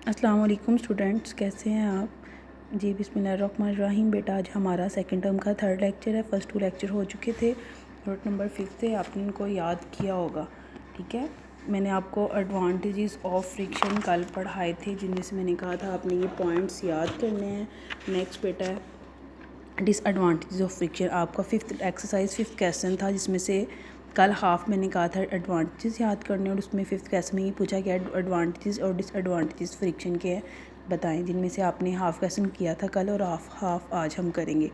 अस्सलाम वालेकुम स्टूडेंट्स, कैसे हैं आप जी। बिस्मिल्लाहिर्रहमानिर्रहीम। बेटा आज हमारा सेकंड टर्म का थर्ड लेक्चर है। फर्स्ट 2 लेक्चर हो चुके थे। रोड नंबर 5 से आपने इनको याद किया होगा, ठीक है। मैंने आपको एडवांटेजेस ऑफ फ्रिक्शन कल पढ़ाए थे, जिनमें से मैंने कहा था आपने ये पॉइंट्स याद करने हैं। नेक्स्ट बेटा है डिसएडवांटेजेस ऑफ फ्रिक्शन। आपका 5th एक्सरसाइज 5th क्वेश्चन था, जिसमें से कल हाफ मैंने कहा था एडवांटेजेस याद करने, और उसमें 5th क्वेश्चन में ये पूछा गया एडवांटेजेस और डिसएडवांटेजेस फ्रिक्शन के बताएं, जिनमें से आपने हाफ क्वेश्चन किया था कल और हाफ आज हम करेंगे।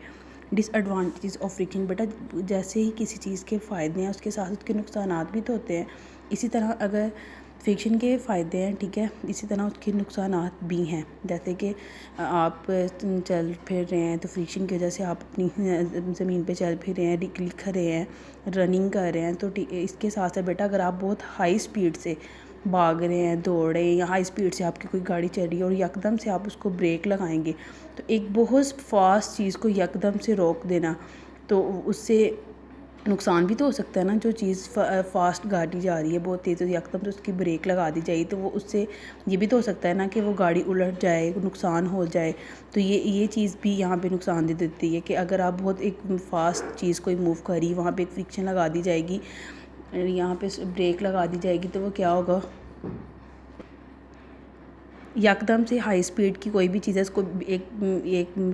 डिसएडवांटेजेस ऑफ फ्रिक्शन बेटा, जैसे ही किसी चीज़ के फ़ायदे हैं उसके साथ उसके नुकसानात भी तो होते हैं। इसी तरह अगर फ्रिक्शन के फ़ायदे हैं, ठीक है, इसी तरह उसके नुकसानात भी हैं। जैसे कि आप चल फिर रहे हैं तो फ्रिक्शन की वजह से आप अपनी ज़मीन पे चल फिर रहे हैं, लिख रहे हैं, रनिंग कर रहे हैं, तो इसके साथ साथ बेटा अगर आप बहुत हाई स्पीड से भाग रहे हैं, दौड़ रहे हैं, या हाई स्पीड से आपकी कोई गाड़ी चल रही है और यकदम से आप उसको ब्रेक लगाएंगे, तो एक बहुत फास्ट चीज़ को यकदम से रोक देना, तो उससे नुकसान भी तो हो सकता है ना। जो चीज़ फास्ट गाड़ी जा रही है बहुत तेज़, तो यकदम से उसकी ब्रेक लगा दी जाए, तो वो उससे ये भी तो हो सकता है ना कि वो गाड़ी उलट जाए, नुकसान हो जाए। तो ये चीज़ भी यहाँ पे नुकसान दे देती है कि अगर आप बहुत एक फ़ास्ट चीज़ कोई मूव करी, वहाँ पे एक फ्रिक्शन लगा दी जाएगी, यहाँ पे ब्रेक लगा दी जाएगी, तो वो क्या होगा, यकदम से हाई स्पीड की कोई भी चीज़ है इसको एक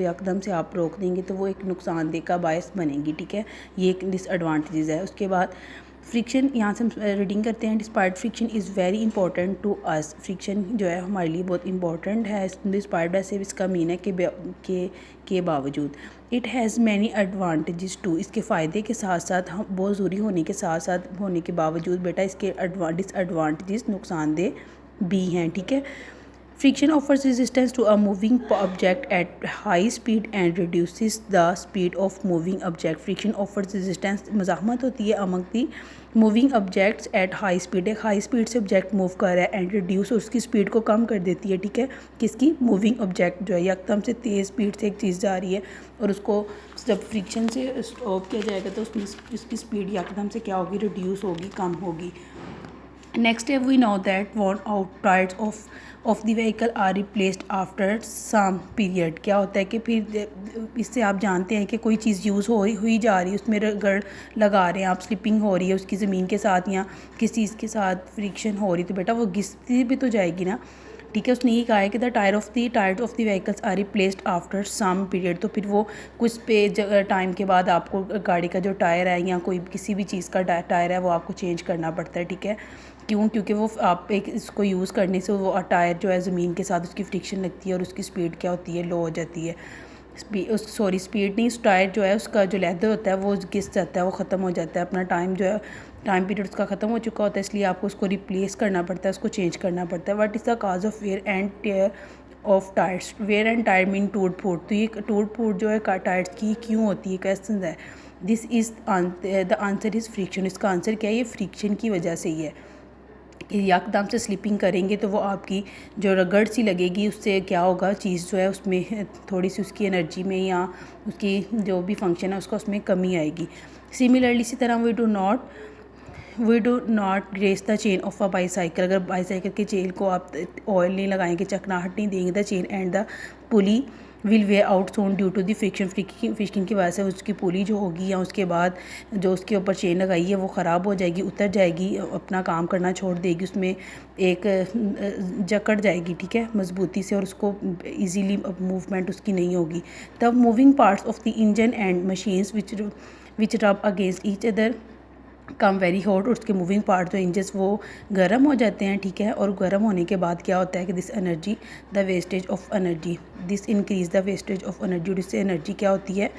यकदम से आप रोक देंगे, तो वो एक नुकसानदेह का बायस बनेगी, ठीक है। ये एक डिसएडवांटेज है। उसके बाद फ्रिक्शन, यहाँ से हम रीडिंग करते हैं। Despite friction is very important to us. Friction जो है हमारे लिए बहुत इंपॉर्टेंट है। डिस्पाइट वैसे इसका मीन है के बावजूद। It has many advantages too. इसके फ़ायदे के साथ साथ हम बहुत ज़रूरी होने के साथ साथ होने के बावजूद बेटा इसके डिसएडवांटेजेस नुकसानदेह भी हैं, ठीक है। Friction offers resistance to a moving object at high speed and reduces the speed of moving object. Friction offers resistance, मज़ाहमत होती है among the moving objects at high speed। एक हाई स्पीड से ऑब्जेक्ट मूव कर रहा है, and reduce उसकी speed को कम कर देती है, ठीक है। किसकी? मूविंग ऑब्जेक्ट जो है एकदम से तेज़ स्पीड से एक चीज़ जा रही है और उसको जब फ्रिक्शन से स्टॉप किया जाएगा तो उसकी स्पीड एकदम से क्या होगी, रिड्यूस होगी, कम होगी। नेक्स्ट है we know that worn out tyres of the vehicle are replaced after some period. क्या होता है कि फिर इससे आप जानते हैं कि कोई चीज़ यूज़ हुई जा रही है, उसमें रगड़ लगा रहे हैं आप, स्लिपिंग हो रही है उसकी ज़मीन के साथ या किस चीज़ के साथ फ्रिक्शन हो रही, तो बेटा वो घिसती भी तो जाएगी ना, ठीक है। उसने ये कहा है कि the tyre of the vehicles are replaced after some period. तो फिर वो कुछ टाइम के बाद आपको गाड़ी का जो टायर है या कोई किसी भी चीज़ का टायर है वो आपको चेंज करना पड़ता है, ठीक है। क्यों? क्योंकि वो आप एक इसको यूज़ करने से वो टायर जो है ज़मीन के साथ उसकी फ्रिक्शन लगती है और उसकी स्पीड क्या होती है, लो हो जाती है। स्पीड नहीं, उस टायर जो है उसका जो लेदर होता है वो घिस जाता है, वो ख़त्म हो जाता है, अपना टाइम जो है टाइम पीरियड उसका ख़त्म हो चुका होता है, इसलिए आपको उसको रिप्लेस करना पड़ता है, उसको चेंज करना पड़ता है। What is the cause of wear and tear of tyres? Wear and tear mean टूट फूट। तो ये टूट फूट जो है टायर्स की क्यों होती है, क्वेश्चन है। This is the answer is friction. इसका आंसर क्या है, ये फ्रिक्शन की वजह से ही है। एकदम से स्लिपिंग करेंगे तो वो आपकी जो रगड़ सी लगेगी, उससे क्या होगा, चीज़ जो है उसमें थोड़ी सी उसकी एनर्जी में या उसकी जो भी फंक्शन है उसका उसमें कमी आएगी। सिमिलरली इसी तरह we do not grease the chain of a bicycle. अगर बाईसाइकिल के चेन को आप ऑयल नहीं लगाएंगे, चकनाहट नहीं देंगे, the chain and the pulley will wear out soon due to the friction की वजह से उसकी पुली जो होगी या उसके बाद जो उसके ऊपर चेन लगाई है वो ख़राब हो जाएगी, उतर जाएगी, अपना काम करना छोड़ देगी, उसमें एक जकड़ जाएगी, ठीक है, मजबूती से, और उसको इजीली मूवमेंट उसकी नहीं होगी। तब moving parts of the engine and machines which रब अगेंस्ट ईच अदर कम वेरी हॉट। और उसके मूविंग पार्ट जो इंजस वो गर्म हो जाते हैं, ठीक है। और गर्म होने के बाद क्या होता है कि this energy the wastage of energy, this increase the wastage of energy. इससे एनर्जी क्या होती है,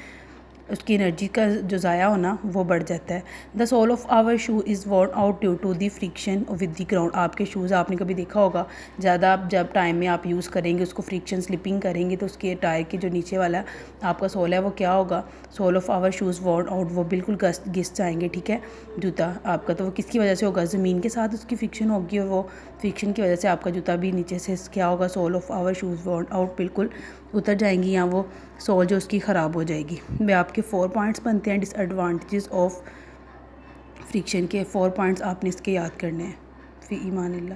उसकी एनर्जी का जो ज़ाया होना वो बढ़ जाता है। The sole of our shoe is worn out due to the friction with the ground. आपके शूज़ आपने कभी देखा होगा, ज़्यादा आप जब टाइम में आप यूज़ करेंगे, उसको फ्रिक्शन स्लिपिंग करेंगे, तो उसके टायर के जो नीचे वाला आपका सोल है वो क्या होगा, sole of our shoes worn out, वो बिल्कुल घिस जाएंगे, ठीक है, जूता आपका। तो वो किसकी वजह से होगा, ज़मीन के साथ उसकी फ्रिक्शन होगी और वो फ्रिक्शन की वजह से आपका जूता भी नीचे से क्या होगा, sole of our shoes worn out, बिल्कुल उतर जाएंगी या वो सोल जो उसकी ख़राब हो जाएगी। मैं आपके 4 पॉइंट्स बनते हैं डिसएडवांटेजेस ऑफ फ्रिक्शन के। 4 पॉइंट्स आपने इसके याद करने हैं। फ़ी ईमानिल्लाह।